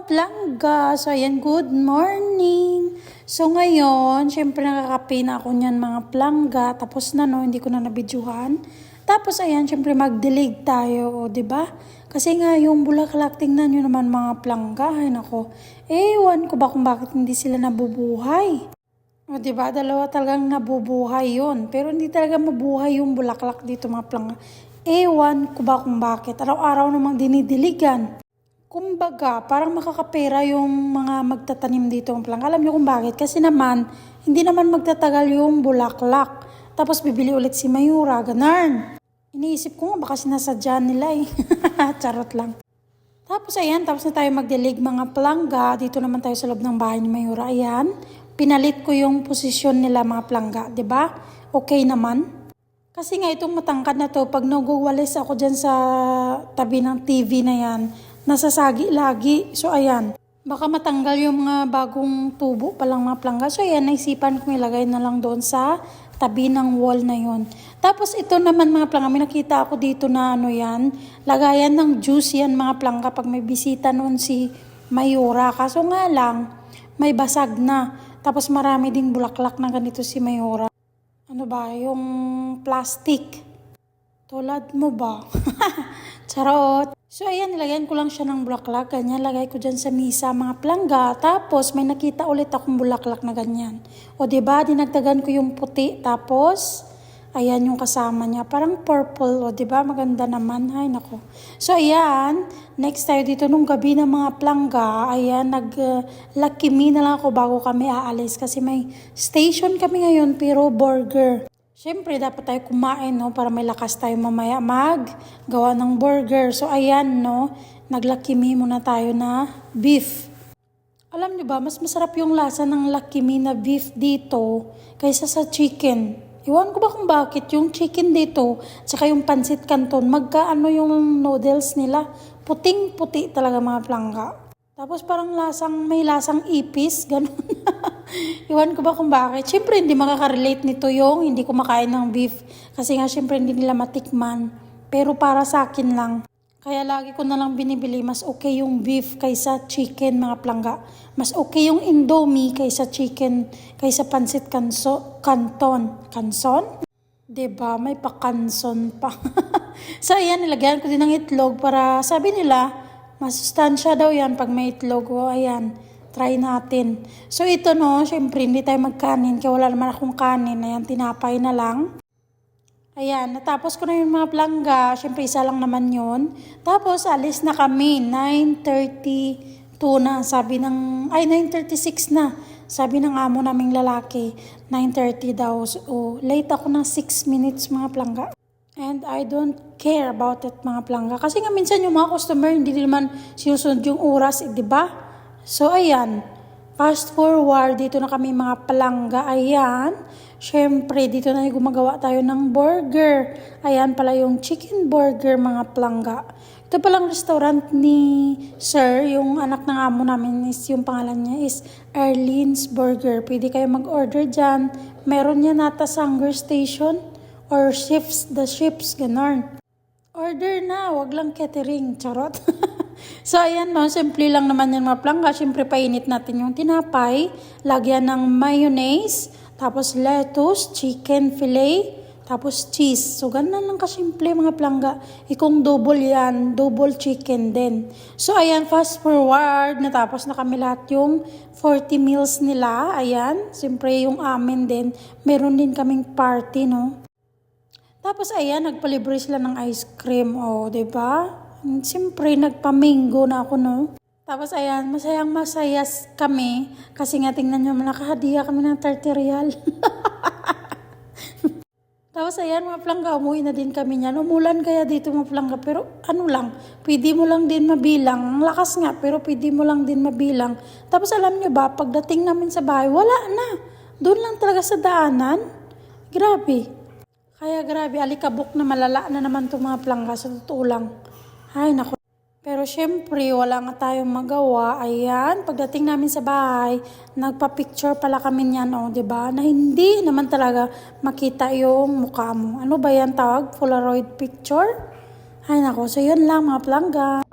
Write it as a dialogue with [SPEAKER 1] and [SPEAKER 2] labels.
[SPEAKER 1] plangga. So, ayan, good morning. So, ngayon, syempre nakakape na ako niyan mga plangga. Tapos na, no, hindi ko na nabidyuhan. Tapos, ayan, syempre magdilig tayo, o, diba? Kasi nga, yung bulaklak, tingnan nyo naman mga plangga. Ay, nako. Ewan ko ba kung bakit hindi sila nabubuhay. O, diba? Dalawa talagang nabubuhay yun. Pero hindi talaga mabuhay yung bulaklak dito mga plangga. Ewan ko ba kung bakit. Araw-araw namang dinidiligan. Kumbaga, parang makakapera yung mga magtatanim dito ng plangga. Alam niyo kung bakit? Kasi naman, hindi naman magtatagal yung bulaklak. Tapos bibili ulit si Mayura, ganun. Iniisip ko nga, baka sinasadya nila eh. Charot lang. Tapos ayan, tapos na tayo magdilig mga plangga. Dito naman tayo sa loob ng bahay ni Mayura. Ayan, pinalit ko yung posisyon nila mga plangga. 'Di ba? Okay naman. Kasi nga itong matangkad na to, pag naguwalis ako dyan sa tabi ng TV na yan, nasasagi lagi. So, ayan. Baka matanggal yung mga bagong tubo palang mga plangga. So, ayan, naisipan kong ilagay na lang doon sa tabi ng wall na yon. Tapos, ito naman mga plangga, may nakita ako dito na ano yan, lagayan ng juice yan mga plangga pag may bisita noon si Mayura. Kaso nga lang, may basag na. Tapos, marami ding bulaklak na ganito si Mayura. Ano ba, yung plastic. Tulad mo ba? Charot. So, ayan, nilagyan ko lang siya ng bulaklak. Ganyan, lagay ko dyan sa misa, mga plangga. Tapos, may nakita ulit akong bulaklak na ganyan. O, diba, dinagdagan ko yung puti. Tapos, ayan yung kasama niya. Parang purple. O, diba, maganda naman. Ay, nako. So, ayan, next tayo dito nung gabi ng mga plangga. Ayan, Lucky Me na lang ako bago kami aalis. Kasi may station kami ngayon, pero burger. Siyempre, dapat tayo kumain, no? Para may lakas tayo mamaya gawa ng burger. So, ayan, no? Nag-Lucky Me muna tayo na beef. Alam nyo ba, mas masarap yung lasa ng Lucky Me na beef dito kaysa sa chicken. Iwan ko ba kung bakit yung chicken dito, tsaka yung pancit canton, magkaano yung noodles nila. Puting-puti talaga mga plangga. Tapos parang may lasang ipis, ganun. Iwan ko ba kung bakit. Siyempre, hindi makaka-relate nito yung hindi kumakain ng beef. Kasi nga, siyempre, hindi nila matikman. Pero para sa akin lang. Kaya lagi ko na lang binibili, mas okay yung beef kaysa chicken, mga plangga. Mas okay yung Indomie kaysa chicken, kaysa pancit canton. Canson? Diba? May pa-canson pa. So, ayan, nilagyan ko din ng itlog para, sabi nila, masustansya daw yan pag may itlog. O, ayan. Try natin. So, ito no, syempre, hindi tayo magkanin. Kaya wala naman akong kanin. Ayan, tinapay na lang. Ayan, natapos ko na yung mga plangga. Syempre, isa lang naman yun. Tapos, alis na kami. 9:32 na. 9:36 na. Sabi ng amo naming lalaki, 9:30 daw. So, late ako ng 6 minutes mga plangga. And I don't care about it mga plangga. Kasi nga minsan yung mga customer, hindi naman sinusunod yung oras, di ba? So, ayan, fast forward, dito na kami mga palangga, ayan. Siyempre, dito na gumagawa tayo ng burger. Ayan pala yung chicken burger, mga palangga. Ito palang restaurant ni Sir, yung anak ng amo namin, yung pangalan niya is Arlene's Burger. Pwede kayo mag-order dyan. Meron niya nata sa Hunger Station or The Ships, ganon. Order na, wag lang catering, charot. So, ayan, simple lang naman yung mga plangga. Siyempre, painit natin yung tinapay. Lagyan ng mayonnaise, tapos lettuce, chicken fillet, tapos cheese. So, ganun lang kasimple mga plangga. Kung double yan, double chicken din. So, ayan, fast forward. Natapos na kami lahat yung 40 meals nila. Ayan, siyempre yung amin din. Meron din kaming party, no? Tapos, ayan, nagpalibre sila ng ice cream. O, diba? Siyempre, nagpamingo na ako, no? Tapos, ayan, masayang-masaya kami. Kasi nga, tingnan nyo, nakahadiya kami ng 30 real. Tapos, ayan, mga plangga, umuwi na din kami niyan. Umulan kaya dito, mga plangga. Pero, ano lang, pwede mo lang din mabilang. Ang lakas nga, pero pwede mo lang din mabilang. Tapos, alam nyo ba, pagdating namin sa bahay, wala na. Doon lang talaga sa daanan. Grabe. Kaya grabe, alikabok na malala na naman itong mga plangga. Sa totoo lang. Ay, naku. Pero syempre, wala nga tayong magawa. Ayan, pagdating namin sa bahay, nagpa-picture pala kami niyan, o, diba? Na hindi naman talaga makita yung mukha mo. Ano ba yan tawag? Polaroid picture? Ay, naku. So, yun lang mga plangga.